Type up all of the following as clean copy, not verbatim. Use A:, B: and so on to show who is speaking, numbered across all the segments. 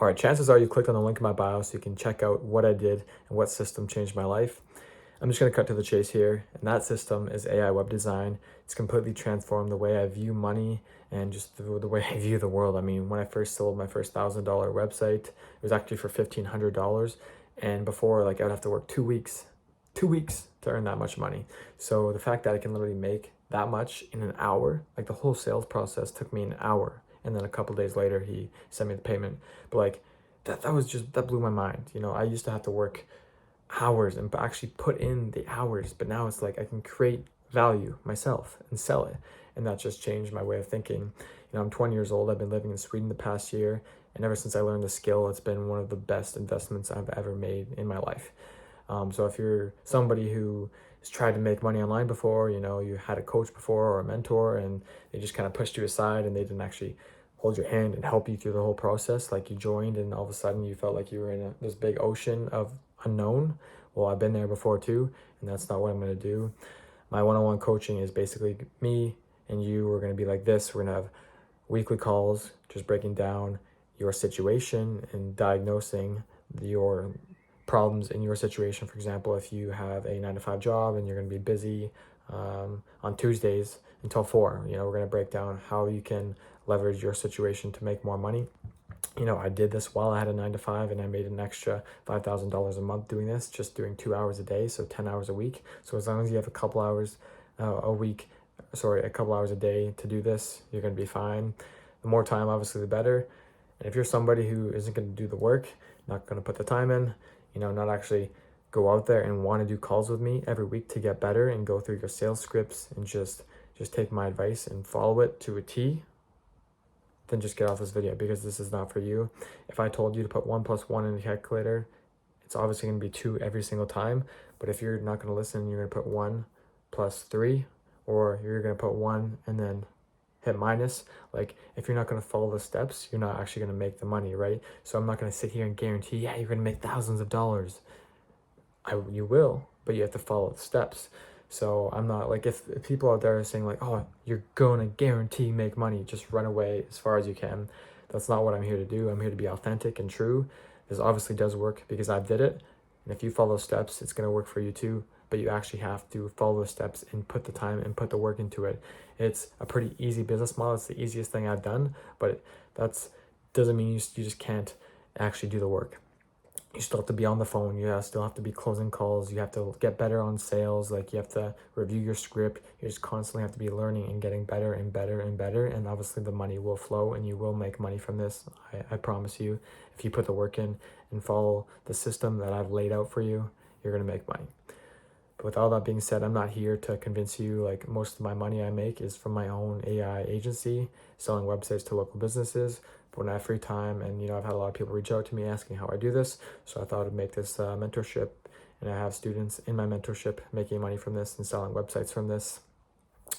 A: All right, chances are you clicked on the link in my bio so you can check out what I did and what system changed my life. I'm just going to cut to the chase here, and that system is AI web design. It's completely transformed the way I view money and just the way I view the world. I mean, when I first sold my first $1,000 website, it was actually for $1,500, and before, like, I would have to work 2 weeks to earn that much money. So the fact that I can literally make that much in an hour, like the whole sales process took me an hour, and then a couple days later he sent me the payment. But like that blew my mind. I used to have to work hours and actually put in the hours, but now it's like I can create value myself and sell it, and that just changed my way of thinking. I'm 20 years old. I've been living in Sweden the past year, and ever since I learned the skill, it's been one of the best investments I've ever made in my life. So if you're somebody who has tried to make money online before, you had a coach before or a mentor, and they just kind of pushed you aside and they didn't actually hold your hand and help you through the whole process, like you joined and all of a sudden you felt like you were in this big ocean of unknown. Well, I've been there before too, and that's not what I'm going to do. My one-on-one coaching is basically me and you. We're going to be like this. We're going to have weekly calls, just breaking down your situation and diagnosing your problems in your situation. For example, if you have a 9-to-5 job and you're going to be busy on Tuesdays until 4, we're going to break down how you can leverage your situation to make more money. I did this while I had a 9-to-5, and I made an extra $5,000 a month doing this, just doing 2 hours a day, so 10 hours a week. So as long as you have a couple hours a day to do this, you're going to be fine. The more time, obviously, the better. And if you're somebody who isn't going to do the work, not going to put the time in, not actually go out there and want to do calls with me every week to get better and go through your sales scripts and just take my advice and follow it to a T, then just get off this video, because this is not for you. If I told you to put 1 + 1 in the calculator, it's obviously going to be 2 every single time. But if you're not going to listen, you're going to put 1 + 3, or you're going to put 1 and then hit minus. Like, if you're not going to follow the steps, you're not actually going to make the money, right? So I'm not going to sit here and guarantee, yeah, you're going to make thousands of dollars. You will, but you have to follow the steps. So I'm not like, if people out there are saying like, oh, you're going to guarantee make money, just run away as far as you can. That's not what I'm here to do. I'm here to be authentic and true. This obviously does work because I did it. And if you follow steps, it's going to work for you too. But you actually have to follow the steps and put the time and put the work into it. It's a pretty easy business model. It's the easiest thing I've done, but that doesn't mean you just can't actually do the work. You still have to be on the phone. You still have to be closing calls. You have to get better on sales. Like, you have to review your script. You just constantly have to be learning and getting better and better and better. And obviously the money will flow and you will make money from this. I promise you, if you put the work in and follow the system that I've laid out for you, you're going to make money. But with all that being said, I'm not here to convince you. Like, most of my money I make is from my own AI agency, selling websites to local businesses. But when I have free time, and I've had a lot of people reach out to me asking how I do this, so I thought I'd make this mentorship, and I have students in my mentorship making money from this and selling websites from this.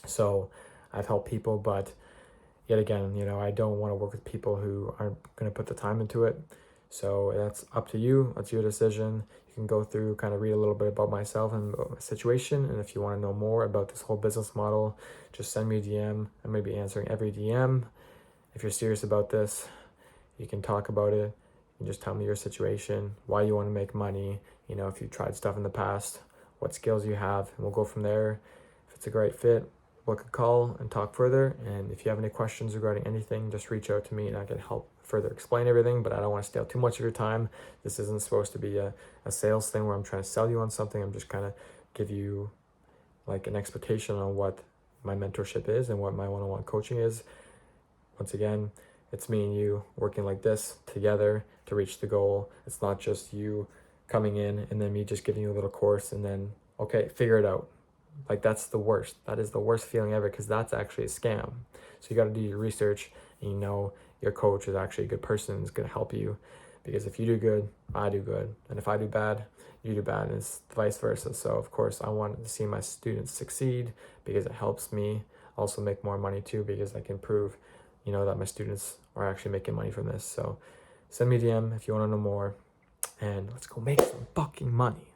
A: So I've helped people, but yet again, I don't want to work with people who aren't going to put the time into it. So that's up to you. That's your decision. You can go through, kind of read a little bit about myself and about my situation. And if you want to know more about this whole business model, just send me a DM. I may be answering every DM. If you're serious about this, you can talk about it. You can just tell me your situation, why you want to make money, if you tried stuff in the past, what skills you have, and we'll go from there. If it's a great fit, book a call and talk further. And if you have any questions regarding anything, just reach out to me and I can help further explain everything. But I don't want to steal too much of your time. This isn't supposed to be a sales thing where I'm trying to sell you on something. I'm just kind of give you like an expectation on what my mentorship is and what my one-on-one coaching is. Once again, it's me and you working like this together to reach the goal. It's not just you coming in and then me just giving you a little course and then, okay, figure it out. Like, that's the worst. That is the worst feeling ever, because that's actually a scam. So you got to do your research, and your coach is actually a good person and is going to help you. Because if you do good, I do good. And if I do bad, you do bad, and it's vice versa. So of course I want to see my students succeed, because it helps me also make more money too, because I can prove, that my students are actually making money from this. So send me a DM if you want to know more, and let's go make some fucking money.